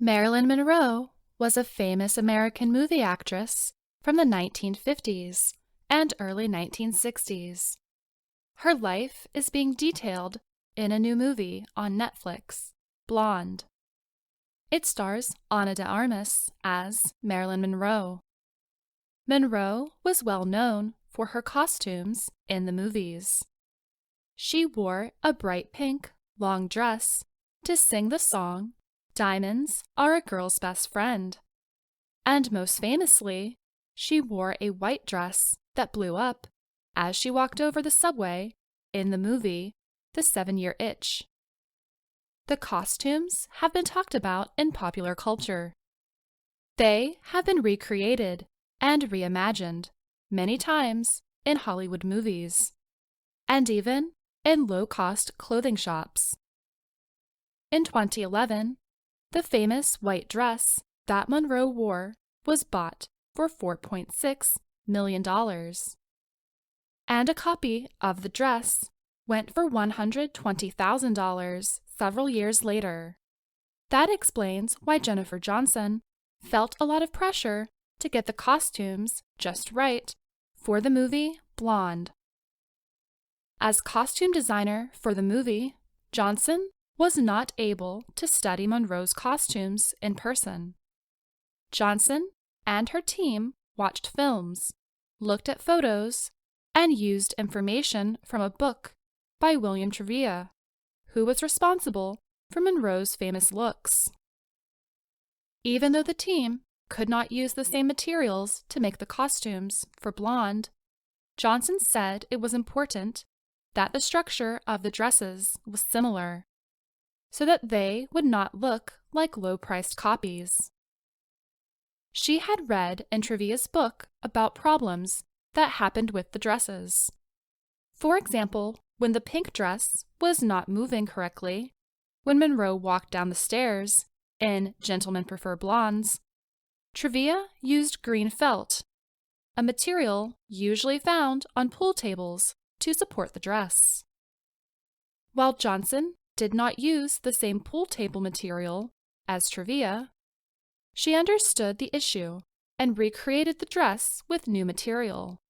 Marilyn Monroe was a famous American movie actress from the 1950s and early 1960s. Her life is being detailed in a new movie on Netflix, Blonde. It stars Ana de Armas as Marilyn Monroe. Monroe was well known for her costumes in the movies. She wore a bright pink, long dress to sing the song "Diamonds Are a Girl's Best Friend." And most famously, she wore a white dress that blew up as she walked over the subway in the movie The 7-Year Itch. The costumes have been talked about in popular culture. They have been recreated and reimagined many times in Hollywood movies, and even in low-cost clothing shops. In 2011, the famous white dress that Monroe wore was bought for $4.6 million. And a copy of the dress went for $120,000 several years later. That explains why Jennifer Johnson felt a lot of pressure to get the costumes just right for the movie Blonde. As costume designer for the movie, Johnson was not able to study Monroe's costumes in person. Johnson and her team watched films, looked at photos, and used information from a book by William Trevia, who was responsible for Monroe's famous looks. Even though the team could not use the same materials to make the costumes for Blonde, Johnson said it was important that the structure of the dresses was similar, so that they would not look like low-priced copies. She had read in Trevia's book about problems that happened with the dresses. For example, when the pink dress was not moving correctly, when Monroe walked down the stairs in Gentlemen Prefer Blondes, Trevia used green felt, a material usually found on pool tables, to support the dress. While Johnson did not use the same pool table material as Trevia, she understood the issue and recreated the dress with new material.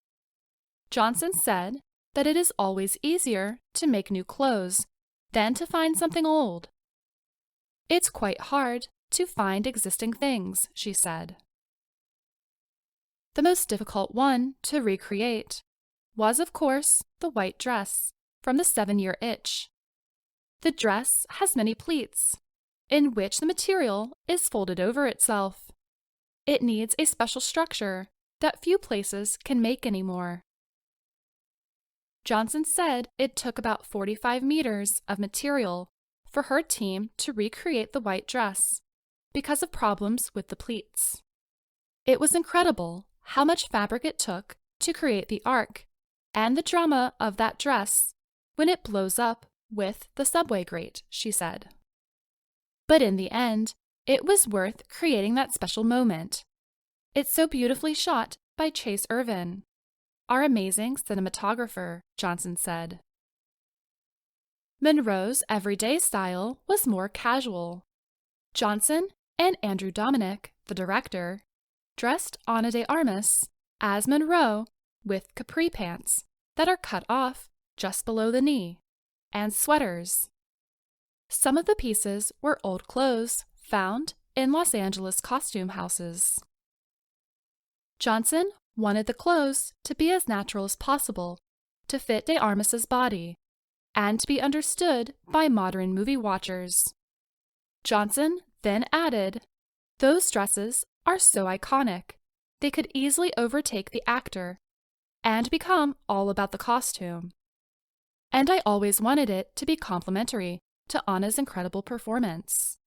Johnson said that it is always easier to make new clothes than to find something old. It's quite hard to find existing things, she said. The most difficult one to recreate was, of course, the white dress from the 7-Year Itch. The dress has many pleats, in which the material is folded over itself. It needs a special structure that few places can make anymore. Johnson said it took about 45 meters of material for her team to recreate the white dress because of problems with the pleats. It was incredible how much fabric it took to create the arc and the drama of that dress when it blows up with the subway grate, she said. But in the end, it was worth creating that special moment. It's so beautifully shot by Chase Irvin, our amazing cinematographer, Johnson said. Monroe's everyday style was more casual. Johnson and Andrew Dominic, the director, dressed Ana de Armas as Monroe with capri pants that are cut off just below the knee, and sweaters. Some of the pieces were old clothes found in Los Angeles costume houses. Johnson wanted the clothes to be as natural as possible to fit de Armas's body and to be understood by modern movie watchers. Johnson then added, "Those dresses are so iconic, they could easily overtake the actor and become all about the costume. And I always wanted it to be complimentary to Anna's incredible performance."